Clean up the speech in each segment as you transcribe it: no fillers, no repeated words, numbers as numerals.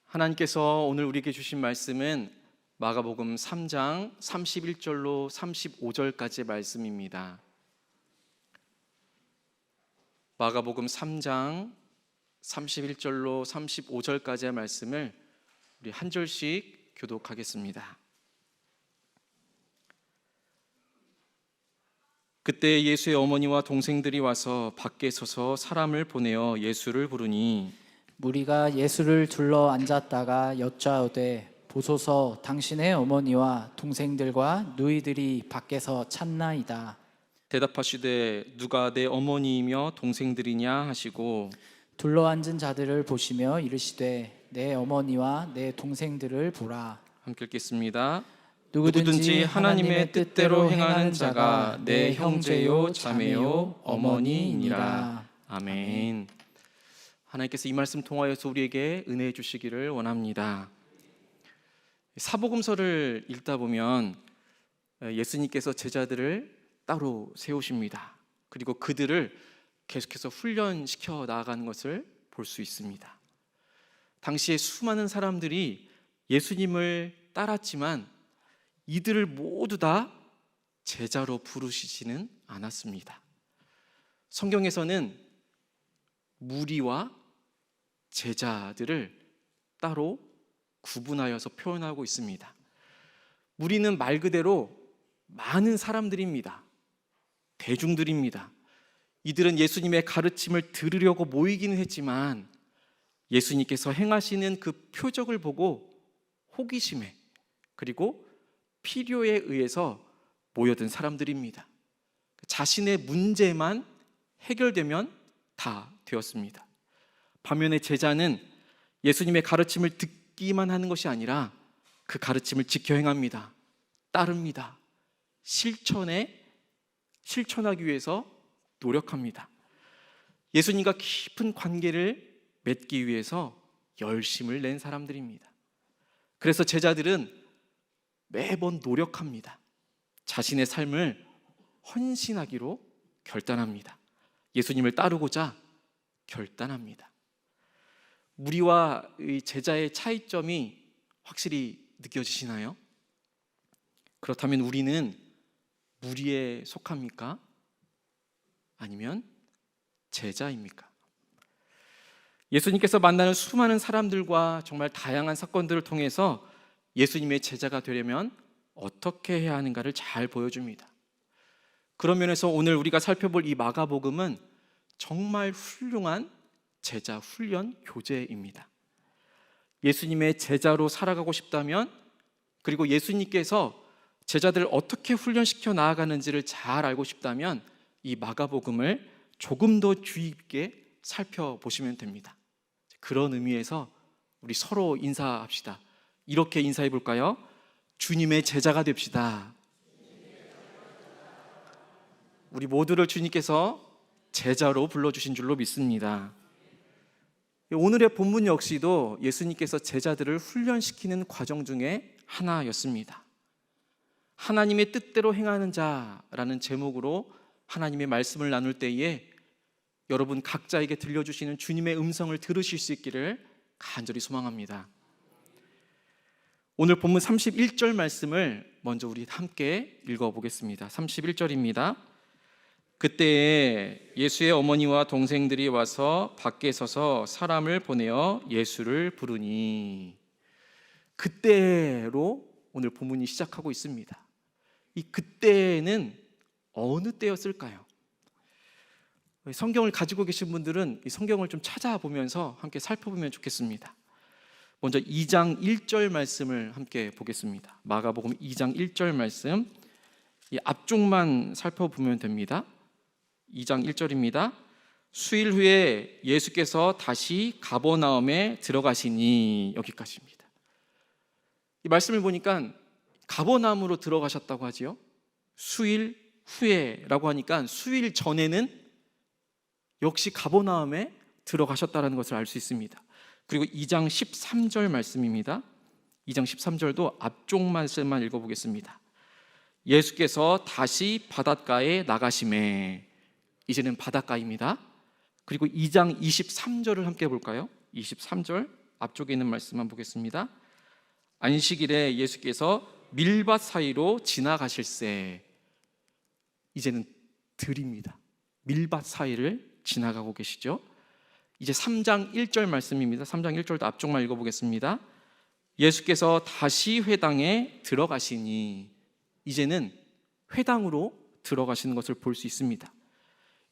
하나님께서 오늘 우리에게 주신 말씀은 마가복음 3장 31절로 35절까지의 말씀입니다. 마가복음 3장 31절로 35절까지의 말씀을 우리 한 절씩 교독하겠습니다. 그때 예수의 어머니와 동생들이 와서 밖에 서서 사람을 보내어 예수를 부르니 무리가 예수를 둘러 앉았다가 여짜오되 보소서 당신의 어머니와 동생들과 누이들이 밖에서 찾나이다. 대답하시되 누가 내 어머니이며 동생들이냐 하시고 둘러 앉은 자들을 보시며 이르시되 내 어머니와 내 동생들을 보라. 함께 읽겠습니다. 누구든지 하나님의 뜻대로 행하는 자가 내 형제요 자매요 어머니이니라. 아멘. 하나님께서 이 말씀 통하여서 우리에게 은혜해 주시기를 원합니다. 사복음서를 읽다 보면 예수님께서 제자들을 따로 세우십니다. 그리고 그들을 계속해서 훈련시켜 나아가는 것을 볼 수 있습니다. 당시에 수많은 사람들이 예수님을 따랐지만 이들을 모두 다 제자로 부르시지는 않았습니다. 성경에서는 무리와 제자들을 따로 구분하여서 표현하고 있습니다. 무리는 말 그대로 많은 사람들입니다. 대중들입니다. 이들은 예수님의 가르침을 들으려고 모이기는 했지만 예수님께서 행하시는 그 표적을 보고 호기심에 그리고 필요에 의해서 모여든 사람들입니다. 자신의 문제만 해결되면 다 되었습니다. 반면에 제자는 예수님의 가르침을 듣기만 하는 것이 아니라 그 가르침을 지켜 행합니다. 따릅니다. 실천하기 위해서 노력합니다. 예수님과 깊은 관계를 맺기 위해서 열심을 낸 사람들입니다. 그래서 제자들은 매번 노력합니다. 자신의 삶을 헌신하기로 결단합니다. 예수님을 따르고자 결단합니다. 무리와 제자의 차이점이 확실히 느껴지시나요? 그렇다면 우리는 무리에 속합니까? 아니면 제자입니까? 예수님께서 만나는 수많은 사람들과 정말 다양한 사건들을 통해서 예수님의 제자가 되려면 어떻게 해야 하는가를 잘 보여줍니다. 그런 면에서 오늘 우리가 살펴볼 이 마가복음은 정말 훌륭한 제자 훈련 교재입니다. 예수님의 제자로 살아가고 싶다면, 그리고 예수님께서 제자들을 어떻게 훈련시켜 나아가는지를 잘 알고 싶다면 이 마가복음을 조금 더 주의 깊게 살펴보시면 됩니다. 그런 의미에서 우리 서로 인사합시다. 이렇게 인사해 볼까요? 주님의 제자가 됩시다. 우리 모두를 주님께서 제자로 불러주신 줄로 믿습니다. 오늘의 본문 역시도 예수님께서 제자들을 훈련시키는 과정 중에 하나였습니다. 하나님의 뜻대로 행하는 자라는 제목으로 하나님의 말씀을 나눌 때에 여러분 각자에게 들려주시는 주님의 음성을 들으실 수 있기를 간절히 소망합니다. 오늘 본문 31절 말씀을 먼저 우리 함께 읽어보겠습니다. 31절입니다. 그때에 예수의 어머니와 동생들이 와서 밖에 서서 사람을 보내어 예수를 부르니, 그때로 오늘 본문이 시작하고 있습니다. 이 그때는 어느 때였을까요? 성경을 가지고 계신 분들은 이 성경을 좀 찾아보면서 함께 살펴보면 좋겠습니다. 먼저 2장 1절 말씀을 함께 보겠습니다. 마가복음 2장 1절 말씀, 이 앞쪽만 살펴보면 됩니다. 2장 1절입니다. 수일 후에 예수께서 다시 가버나움에 들어가시니, 여기까지입니다. 이 말씀을 보니까 가버나움으로 들어가셨다고 하지요. 수일 후에라고 하니까 수일 전에는 역시 가버나움에 들어가셨다는 것을 알 수 있습니다. 그리고 2장 13절 말씀입니다. 2장 13절도 앞쪽 말씀만 읽어보겠습니다. 예수께서 다시 바닷가에 나가심에, 이제는 바닷가입니다. 그리고 2장 23절을 함께 볼까요? 23절 앞쪽에 있는 말씀만 보겠습니다. 안식일에 예수께서 밀밭 사이로 지나가실새. 이제는 들입니다. 밀밭 사이를 지나가고 계시죠. 이제 3장 1절 말씀입니다. 3장 1절도 앞쪽만 읽어보겠습니다. 예수께서 다시 회당에 들어가시니. 이제는 회당으로 들어가시는 것을 볼 수 있습니다.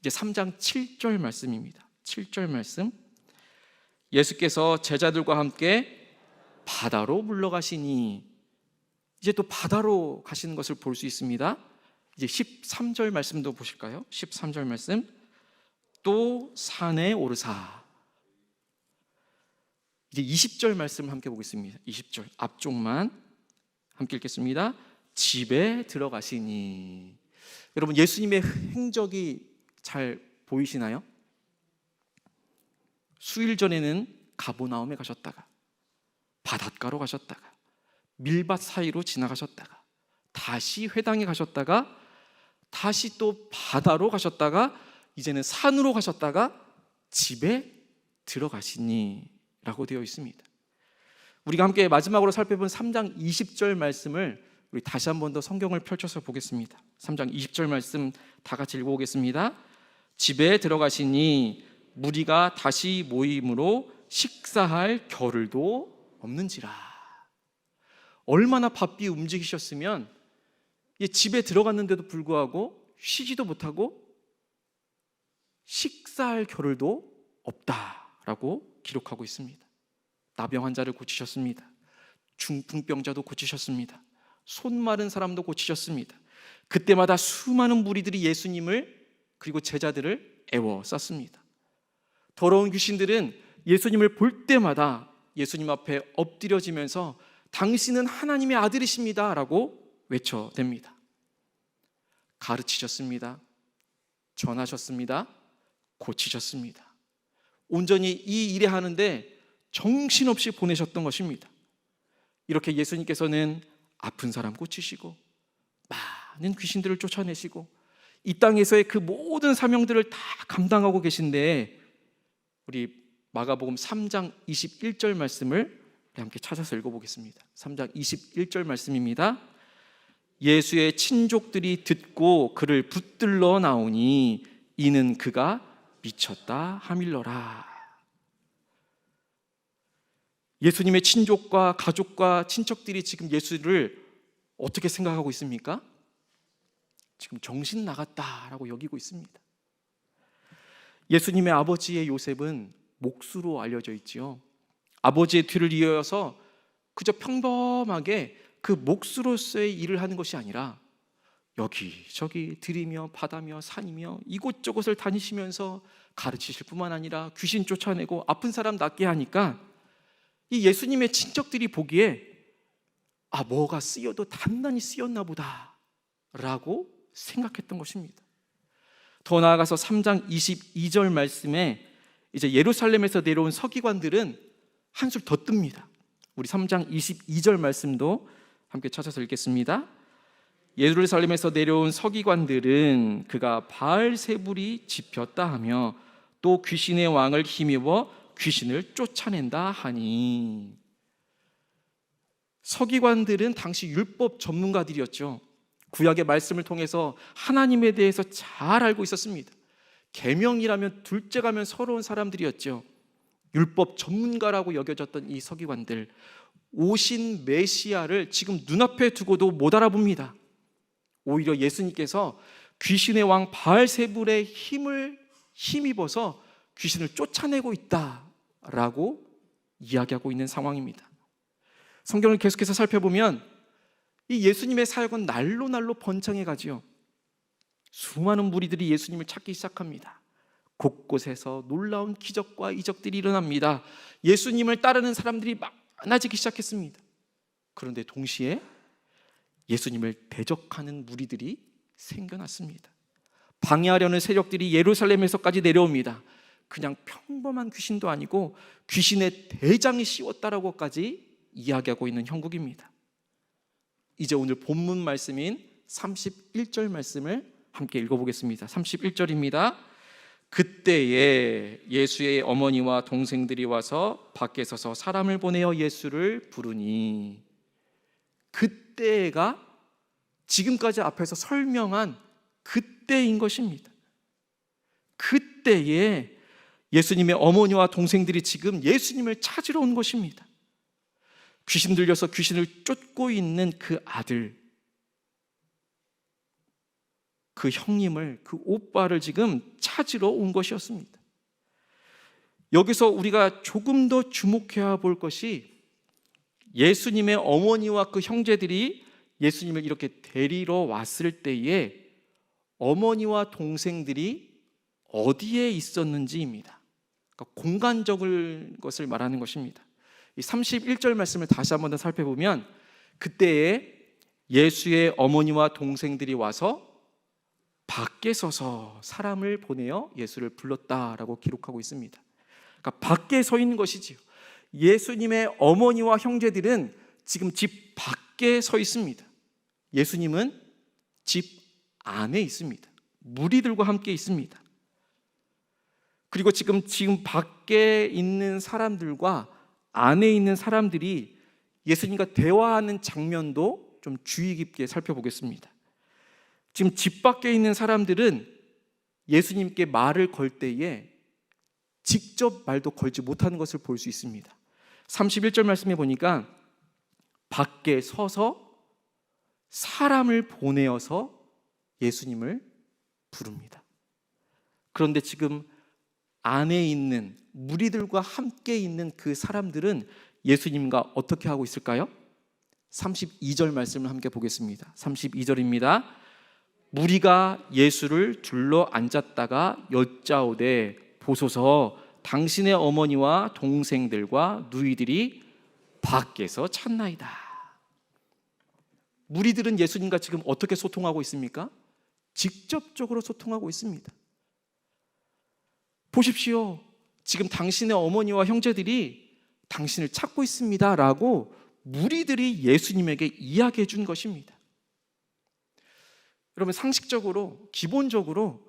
이제 3장 7절 말씀입니다. 7절 말씀. 예수께서 제자들과 함께 바다로 물러가시니. 이제 또 바다로 가시는 것을 볼 수 있습니다. 이제 13절 말씀도 보실까요? 13절 말씀. 또 산에 오르사. 이제 20절 말씀 함께 보겠습니다. 20절 앞쪽만 함께 읽겠습니다. 집에 들어가시니. 여러분, 예수님의 행적이 잘 보이시나요? 수일 전에는 가보나움에 가셨다가, 바닷가로 가셨다가, 밀밭 사이로 지나가셨다가, 다시 회당에 가셨다가, 다시 또 바다로 가셨다가, 이제는 산으로 가셨다가 집에 들어가시니 라고 되어 있습니다. 우리가 함께 마지막으로 살펴본 3장 20절 말씀을 우리 다시 한 번 더 성경을 펼쳐서 보겠습니다. 3장 20절 말씀 다 같이 읽어보겠습니다. 집에 들어가시니 무리가 다시 모임으로 식사할 겨를도 없는지라. 얼마나 바삐 움직이셨으면 집에 들어갔는데도 불구하고 쉬지도 못하고 식사할 겨를도 없다라고 기록하고 있습니다. 나병 환자를 고치셨습니다. 중풍병자도 고치셨습니다. 손 마른 사람도 고치셨습니다. 그때마다 수많은 무리들이 예수님을 그리고 제자들을 애워쌌습니다. 더러운 귀신들은 예수님을 볼 때마다 예수님 앞에 엎드려지면서 당신은 하나님의 아들이십니다 라고 외쳐댑니다. 가르치셨습니다. 전하셨습니다. 고치셨습니다. 온전히 이 일에 하는데 정신없이 보내셨던 것입니다. 이렇게 예수님께서는 아픈 사람 고치시고 많은 귀신들을 쫓아내시고 이 땅에서의 그 모든 사명들을 다 감당하고 계신데, 우리 마가복음 3장 21절 말씀을 함께 찾아서 읽어보겠습니다. 3장 21절 말씀입니다. 예수의 친족들이 듣고 그를 붙들러 나오니 이는 그가 미쳤다 하밀러라. 예수님의 친족과 가족과 친척들이 지금 예수를 어떻게 생각하고 있습니까? 지금 정신 나갔다라고 여기고 있습니다. 예수님의 아버지의 요셉은 목수로 알려져 있지요. 아버지의 뒤를 이어서 그저 평범하게 그 목수로서의 일을 하는 것이 아니라 여기저기 들이며 바다며 산이며 이곳저곳을 다니시면서 가르치실 뿐만 아니라 귀신 쫓아내고 아픈 사람 낫게 하니까 이 예수님의 친척들이 보기에 뭐가 쓰여도 단단히 쓰였나 보다 라고 생각했던 것입니다. 더 나아가서 3장 22절 말씀에 이제 예루살렘에서 내려온 서기관들은 한술 더 뜹니다. 우리 3장 22절 말씀도 함께 찾아서 읽겠습니다. 예루살렘에서 내려온 서기관들은 그가 바알세불이 집혔다 하며 또 귀신의 왕을 힘입어 귀신을 쫓아낸다 하니. 서기관들은 당시 율법 전문가들이었죠. 구약의 말씀을 통해서 하나님에 대해서 잘 알고 있었습니다. 계명이라면 둘째 가면 서러운 사람들이었죠. 율법 전문가라고 여겨졌던 이 서기관들, 오신 메시아를 지금 눈앞에 두고도 못 알아봅니다. 오히려 예수님께서 귀신의 왕 바알세불의 힘을 힘입어서 귀신을 쫓아내고 있다라고 이야기하고 있는 상황입니다. 성경을 계속해서 살펴보면 이 예수님의 사역은 날로 날로 번창해 가지요. 수많은 무리들이 예수님을 찾기 시작합니다. 곳곳에서 놀라운 기적과 이적들이 일어납니다. 예수님을 따르는 사람들이 많아지기 시작했습니다. 그런데 동시에 예수님을 대적하는 무리들이 생겨났습니다. 방해하려는 세력들이 예루살렘에서까지 내려옵니다. 그냥 평범한 귀신도 아니고 귀신의 대장이 씌웠다라고까지 이야기하고 있는 형국입니다. 이제 오늘 본문 말씀인 31절 말씀을 함께 읽어보겠습니다. 31절입니다. 그때에 예수의 어머니와 동생들이 와서 밖에 서서 사람을 보내어 예수를 부르니, 그때가 지금까지 앞에서 설명한 그때인 것입니다. 그때에 예수님의 어머니와 동생들이 지금 예수님을 찾으러 온 것입니다. 귀신 들려서 귀신을 쫓고 있는 그 아들, 그 형님을, 그 오빠를 지금 찾으러 온 것이었습니다. 여기서 우리가 조금 더 주목해야 볼 것이, 예수님의 어머니와 그 형제들이 예수님을 이렇게 데리러 왔을 때에 어머니와 동생들이 어디에 있었는지입니다. 그러니까 공간적인 것을 말하는 것입니다. 이 31절 말씀을 다시 한번 더 살펴보면, 그때에 예수의 어머니와 동생들이 와서 밖에 서서 사람을 보내어 예수를 불렀다라고 기록하고 있습니다. 그러니까 밖에 서 있는 것이지요. 예수님의 어머니와 형제들은 지금 집 밖에 서 있습니다. 예수님은 집 안에 있습니다. 무리들과 함께 있습니다. 그리고 지금 밖에 있는 사람들과 안에 있는 사람들이 예수님과 대화하는 장면도 좀 주의 깊게 살펴보겠습니다. 지금 집 밖에 있는 사람들은 예수님께 말을 걸 때에 직접 말도 걸지 못하는 것을 볼 수 있습니다. 31절 말씀에 보니까 밖에 서서 사람을 보내어서 예수님을 부릅니다. 그런데 지금 안에 있는 무리들과 함께 있는 그 사람들은 예수님과 어떻게 하고 있을까요? 32절 말씀을 함께 보겠습니다. 32절입니다. 무리가 예수를 둘러 앉았다가 여짜오되, 보소서 당신의 어머니와 동생들과 누이들이 밖에서 찾나이다. 무리들은 예수님과 지금 어떻게 소통하고 있습니까? 직접적으로 소통하고 있습니다. 보십시오. 지금 당신의 어머니와 형제들이 당신을 찾고 있습니다 라고 무리들이 예수님에게 이야기해 준 것입니다. 여러분, 상식적으로, 기본적으로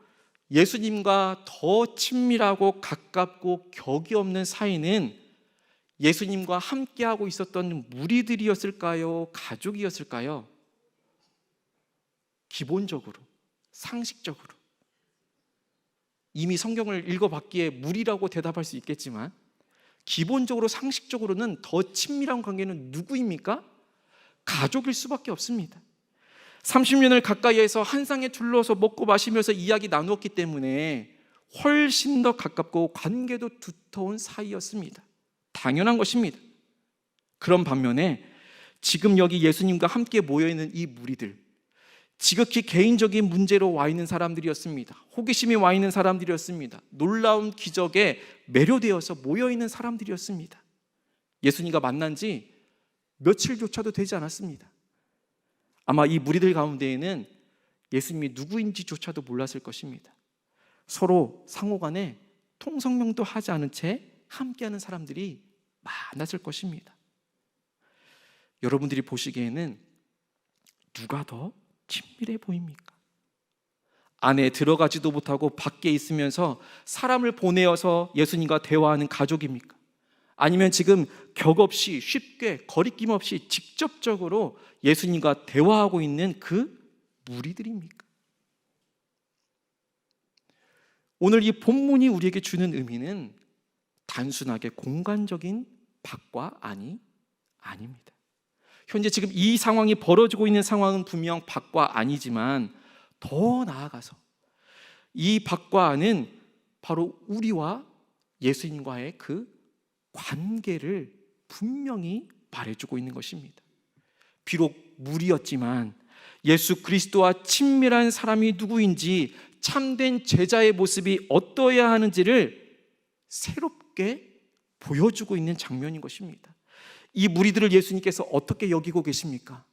예수님과 더 친밀하고 가깝고 격이 없는 사이는 예수님과 함께하고 있었던 무리들이었을까요? 가족이었을까요? 기본적으로, 상식적으로. 이미 성경을 읽어봤기에 무리라고 대답할 수 있겠지만, 기본적으로, 상식적으로는 더 친밀한 관계는 누구입니까? 가족일 수밖에 없습니다. 30년을 가까이에서 한 상에 둘러서 먹고 마시면서 이야기 나누었기 때문에 훨씬 더 가깝고 관계도 두터운 사이였습니다. 당연한 것입니다. 그런 반면에 지금 여기 예수님과 함께 모여있는 이 무리들, 지극히 개인적인 문제로 와 있는 사람들이었습니다. 호기심이 와 있는 사람들이었습니다. 놀라운 기적에 매료되어서 모여있는 사람들이었습니다. 예수님과 만난 지 며칠조차도 되지 않았습니다. 아마 이 무리들 가운데에는 예수님이 누구인지조차도 몰랐을 것입니다. 서로 상호간에 통성명도 하지 않은 채 함께하는 사람들이 많았을 것입니다. 여러분들이 보시기에는 누가 더 친밀해 보입니까? 안에 들어가지도 못하고 밖에 있으면서 사람을 보내어서 예수님과 대화하는 가족입니까? 아니면 지금 격없이 쉽게 거리낌 없이 직접적으로 예수님과 대화하고 있는 그 무리들입니까? 오늘 이 본문이 우리에게 주는 의미는 단순하게 공간적인 밖과 안이 아닙니다. 현재 지금 이 상황이 벌어지고 있는 상황은 분명 밖과 안이지만, 더 나아가서 이 밖과 안은 바로 우리와 예수님과의 그 관계를 분명히 말해주고 있는 것입니다. 비록 무리였지만 예수 그리스도와 친밀한 사람이 누구인지, 참된 제자의 모습이 어떠해야 하는지를 새롭게 보여주고 있는 장면인 것입니다. 이 무리들을 예수님께서 어떻게 여기고 계십니까?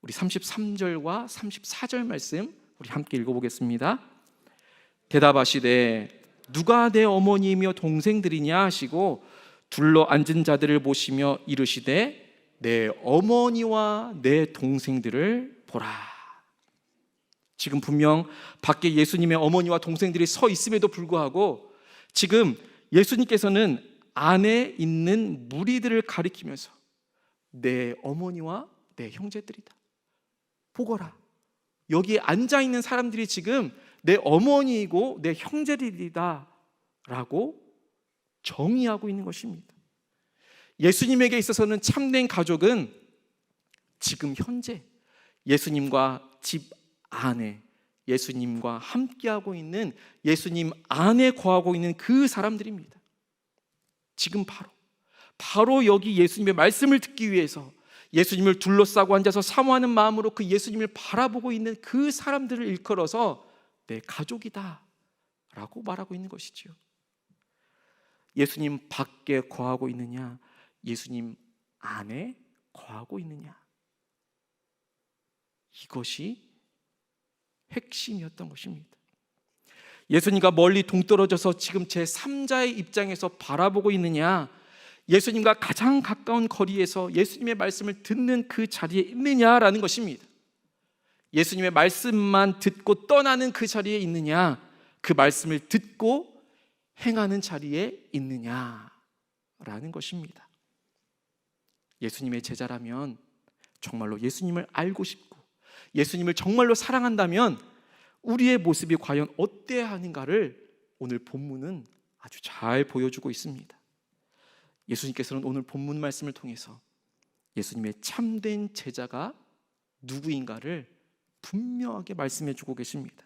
우리 33절과 34절 말씀 우리 함께 읽어보겠습니다. 대답하시되 누가 내 어머니이며 동생들이냐 하시고 둘러 앉은 자들을 보시며 이르시되 내 어머니와 내 동생들을 보라. 지금 분명 밖에 예수님의 어머니와 동생들이 서 있음에도 불구하고 지금 예수님께서는 안에 있는 무리들을 가리키면서 내 어머니와 내 형제들이다. 보거라. 여기에 앉아있는 사람들이 지금 내 어머니이고 내 형제들이다 라고 정의하고 있는 것입니다. 예수님에게 있어서는 참된 가족은 지금 현재 예수님과 집 안에 예수님과 함께하고 있는 예수님 안에 거하고 있는 그 사람들입니다. 지금 바로 여기 예수님의 말씀을 듣기 위해서 예수님을 둘러싸고 앉아서 사모하는 마음으로 그 예수님을 바라보고 있는 그 사람들을 일컬어서 내 가족이다 라고 말하고 있는 것이지요. 예수님 밖에 거하고 있느냐, 예수님 안에 거하고 있느냐, 이것이 핵심이었던 것입니다. 예수님과 멀리 동떨어져서 지금 제3자의 입장에서 바라보고 있느냐, 예수님과 가장 가까운 거리에서 예수님의 말씀을 듣는 그 자리에 있느냐라는 것입니다. 예수님의 말씀만 듣고 떠나는 그 자리에 있느냐, 그 말씀을 듣고 행하는 자리에 있느냐라는 것입니다. 예수님의 제자라면 정말로 예수님을 알고 싶고 예수님을 정말로 사랑한다면 우리의 모습이 과연 어때야 하는가를 오늘 본문은 아주 잘 보여주고 있습니다. 예수님께서는 오늘 본문 말씀을 통해서 예수님의 참된 제자가 누구인가를 분명하게 말씀해 주고 계십니다.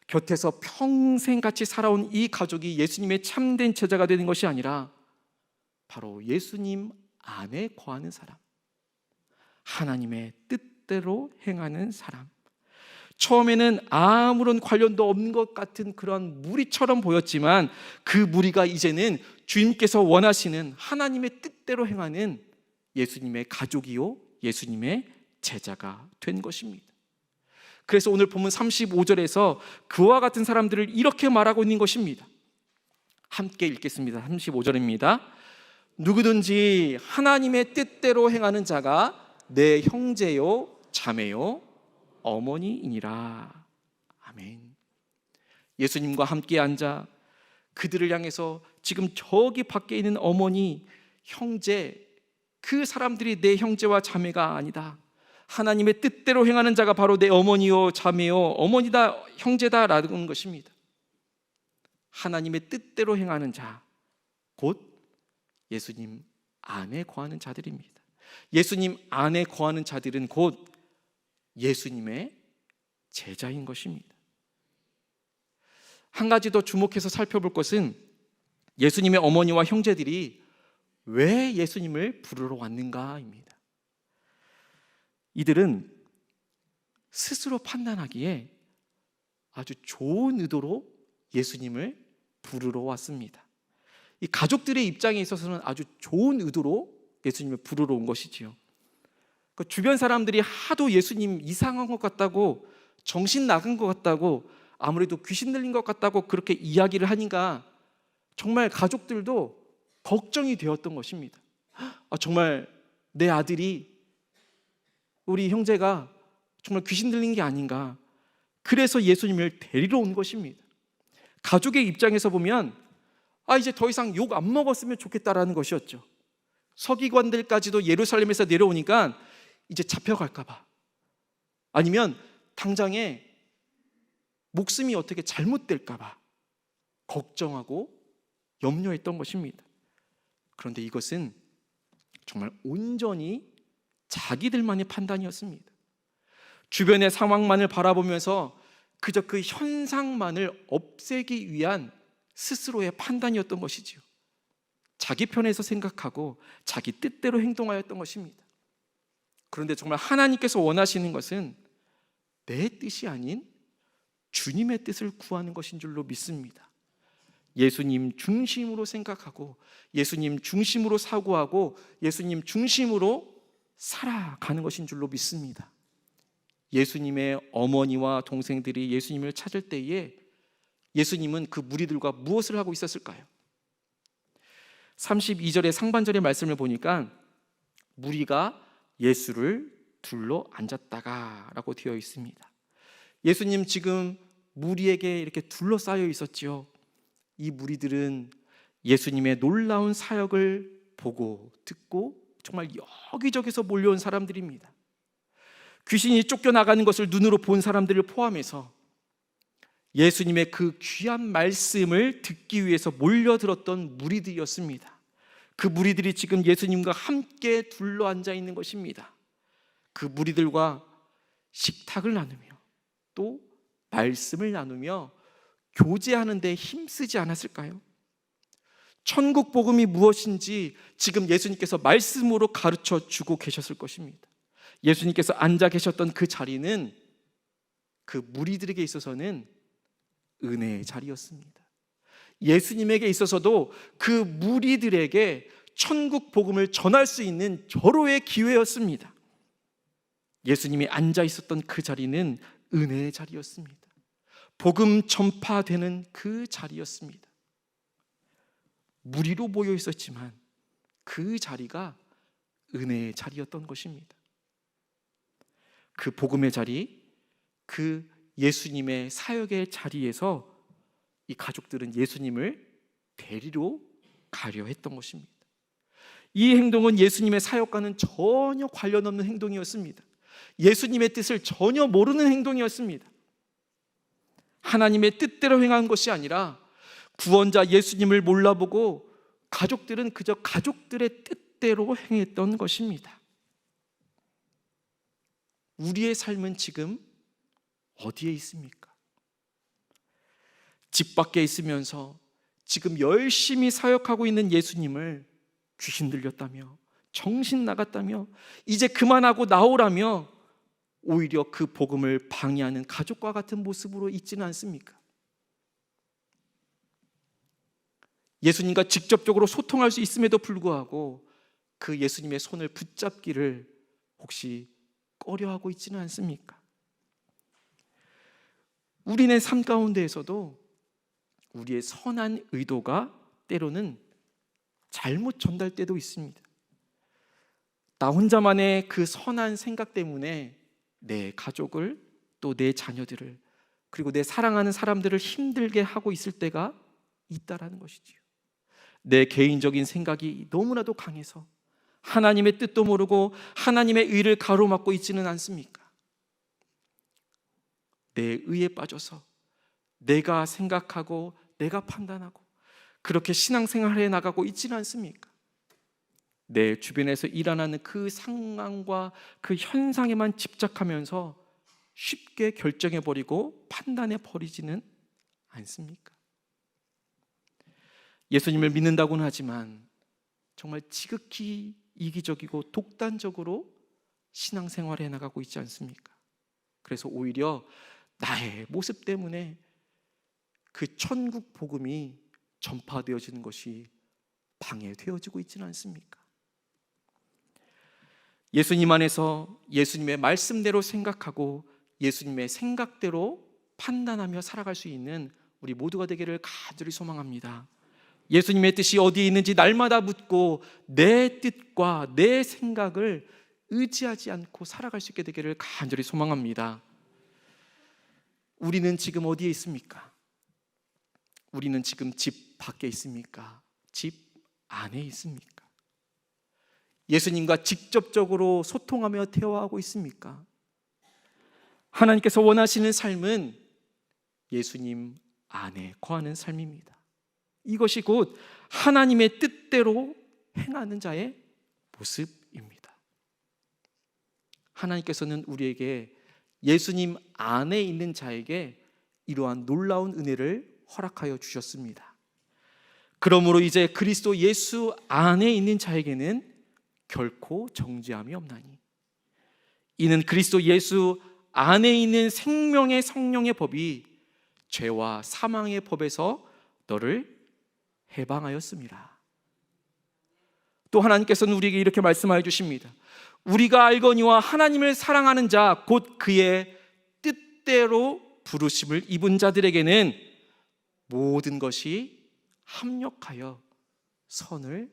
곁에서 평생 같이 살아온 이 가족이 예수님의 참된 제자가 되는 것이 아니라 바로 예수님 안에 거하는 사람, 하나님의 뜻대로 행하는 사람, 처음에는 아무런 관련도 없는 것 같은 그런 무리처럼 보였지만 그 무리가 이제는 주님께서 원하시는 하나님의 뜻대로 행하는 예수님의 가족이요 예수님의 제자가 된 것입니다. 그래서 오늘 본문 35절에서 그와 같은 사람들을 이렇게 말하고 있는 것입니다. 함께 읽겠습니다. 35절입니다. 누구든지 하나님의 뜻대로 행하는 자가 내 형제요 자매요 어머니이니라. 아멘. 예수님과 함께 앉아 그들을 향해서 지금 저기 밖에 있는 어머니, 형제, 그 사람들이 내 형제와 자매가 아니다. 하나님의 뜻대로 행하는 자가 바로 내 어머니요 자매요 어머니다 형제다라는 것입니다. 하나님의 뜻대로 행하는 자, 곧 예수님 안에 거하는 자들입니다. 예수님 안에 거하는 자들은 곧 예수님의 제자인 것입니다. 한 가지 더 주목해서 살펴볼 것은 예수님의 어머니와 형제들이 왜 예수님을 부르러 왔는가입니다. 이들은 스스로 판단하기에 아주 좋은 의도로 예수님을 부르러 왔습니다. 이 가족들의 입장에 있어서는 아주 좋은 의도로 예수님을 부르러 온 것이지요. 그 주변 사람들이 하도 예수님 이상한 것 같다고, 정신 나간 것 같다고, 아무래도 귀신 들린 것 같다고 그렇게 이야기를 하니까 정말 가족들도 걱정이 되었던 것입니다. 정말 내 아들이, 우리 형제가 정말 귀신 들린 게 아닌가. 그래서 예수님을 데리러 온 것입니다. 가족의 입장에서 보면 이제 더 이상 욕 안 먹었으면 좋겠다라는 것이었죠. 서기관들까지도 예루살렘에서 내려오니까 이제 잡혀갈까 봐, 아니면 당장에 목숨이 어떻게 잘못될까 봐 걱정하고 염려했던 것입니다. 그런데 이것은 정말 온전히 자기들만의 판단이었습니다. 주변의 상황만을 바라보면서 그저 그 현상만을 없애기 위한 스스로의 판단이었던 것이지요. 자기 편에서 생각하고 자기 뜻대로 행동하였던 것입니다. 그런데 정말 하나님께서 원하시는 것은 내 뜻이 아닌 주님의 뜻을 구하는 것인 줄로 믿습니다. 예수님 중심으로 생각하고 예수님 중심으로 사고하고 예수님 중심으로 살아가는 것인 줄로 믿습니다. 예수님의 어머니와 동생들이 예수님을 찾을 때에 예수님은 그 무리들과 무엇을 하고 있었을까요? 32절의 상반절의 말씀을 보니까 무리가 예수를 둘러 앉았다가 라고 되어 있습니다. 예수님 지금 무리에게 이렇게 둘러싸여 있었지요. 이 무리들은 예수님의 놀라운 사역을 보고 듣고 정말 여기저기서 몰려온 사람들입니다. 귀신이 쫓겨나가는 것을 눈으로 본 사람들을 포함해서 예수님의 그 귀한 말씀을 듣기 위해서 몰려들었던 무리들이었습니다. 그 무리들이 지금 예수님과 함께 둘러앉아 있는 것입니다. 그 무리들과 식탁을 나누며 또 말씀을 나누며 교제하는 데 힘쓰지 않았을까요? 천국 복음이 무엇인지 지금 예수님께서 말씀으로 가르쳐 주고 계셨을 것입니다. 예수님께서 앉아 계셨던 그 자리는 그 무리들에게 있어서는 은혜의 자리였습니다. 예수님에게 있어서도 그 무리들에게 천국 복음을 전할 수 있는 절호의 기회였습니다. 예수님이 앉아 있었던 그 자리는 은혜의 자리였습니다. 복음 전파되는 그 자리였습니다. 무리로 모여 있었지만 그 자리가 은혜의 자리였던 것입니다. 그 복음의 자리, 그 예수님의 사역의 자리에서 이 가족들은 예수님을 데리러 가려 했던 것입니다. 이 행동은 예수님의 사역과는 전혀 관련 없는 행동이었습니다. 예수님의 뜻을 전혀 모르는 행동이었습니다. 하나님의 뜻대로 행한 것이 아니라 구원자 예수님을 몰라보고 가족들은 그저 가족들의 뜻대로 행했던 것입니다. 우리의 삶은 지금 어디에 있습니까? 집 밖에 있으면서 지금 열심히 사역하고 있는 예수님을 귀신 들렸다며 정신 나갔다며 이제 그만하고 나오라며 오히려 그 복음을 방해하는 가족과 같은 모습으로 있지는 않습니까? 예수님과 직접적으로 소통할 수 있음에도 불구하고 그 예수님의 손을 붙잡기를 혹시 꺼려하고 있지는 않습니까? 우리네 삶 가운데에서도 우리의 선한 의도가 때로는 잘못 전달되도 있습니다. 나 혼자만의 그 선한 생각 때문에 내 가족을 또 내 자녀들을 그리고 내 사랑하는 사람들을 힘들게 하고 있을 때가 있다라는 것이지요. 내 개인적인 생각이 너무나도 강해서 하나님의 뜻도 모르고 하나님의 의를 가로막고 있지는 않습니까? 내 의에 빠져서 내가 생각하고 내가 판단하고 그렇게 신앙생활해 나가고 있지는 않습니까? 내 주변에서 일어나는 그 상황과 그 현상에만 집착하면서 쉽게 결정해버리고 판단해버리지는 않습니까? 예수님을 믿는다고는 하지만 정말 지극히 이기적이고 독단적으로 신앙생활해 나가고 있지 않습니까? 그래서 오히려 나의 모습 때문에 그 천국 복음이 전파되어지는 것이 방해되어지고 있지는 않습니까? 예수님 안에서 예수님의 말씀대로 생각하고 예수님의 생각대로 판단하며 살아갈 수 있는 우리 모두가 되기를 간절히 소망합니다. 예수님의 뜻이 어디에 있는지 날마다 묻고 내 뜻과 내 생각을 의지하지 않고 살아갈 수 있게 되기를 간절히 소망합니다. 우리는 지금 어디에 있습니까? 우리는 지금 집 밖에 있습니까? 집 안에 있습니까? 예수님과 직접적으로 소통하며 대화하고 있습니까? 하나님께서 원하시는 삶은 예수님 안에 거하는 삶입니다. 이것이 곧 하나님의 뜻대로 행하는 자의 모습입니다. 하나님께서는 우리에게 예수님 안에 있는 자에게 이러한 놀라운 은혜를 허락하여 주셨습니다. 그러므로 이제 그리스도 예수 안에 있는 자에게는 결코 정죄함이 없나니 이는 그리스도 예수 안에 있는 생명의 성령의 법이 죄와 사망의 법에서 너를 해방하였습니다. 또 하나님께서는 우리에게 이렇게 말씀하여 주십니다. 우리가 알거니와 하나님을 사랑하는 자 곧 그의 뜻대로 부르심을 입은 자들에게는 모든 것이 합력하여 선을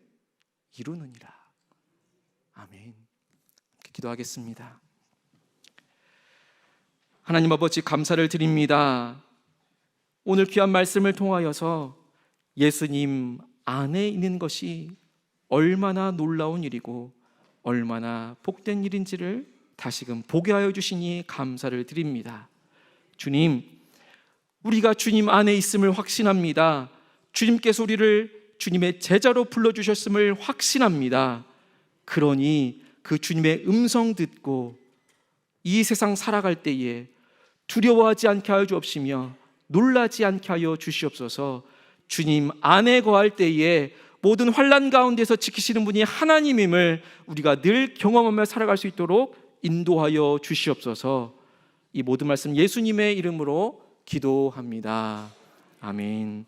이루느니라. 아멘. 기도하겠습니다. 하나님 아버지 감사를 드립니다. 오늘 귀한 말씀을 통하여서 예수님 안에 있는 것이 얼마나 놀라운 일이고 얼마나 복된 일인지를 다시금 보게 하여 주시니 감사를 드립니다. 주님, 우리가 주님 안에 있음을 확신합니다. 주님께서 우리를 주님의 제자로 불러주셨음을 확신합니다. 그러니 그 주님의 음성 듣고 이 세상 살아갈 때에 두려워하지 않게 하여 주옵시며 놀라지 않게 하여 주시옵소서. 주님 안에 거할 때에 모든 환난 가운데서 지키시는 분이 하나님임을 우리가 늘 경험하며 살아갈 수 있도록 인도하여 주시옵소서. 이 모든 말씀 예수님의 이름으로 기도합니다. 아멘.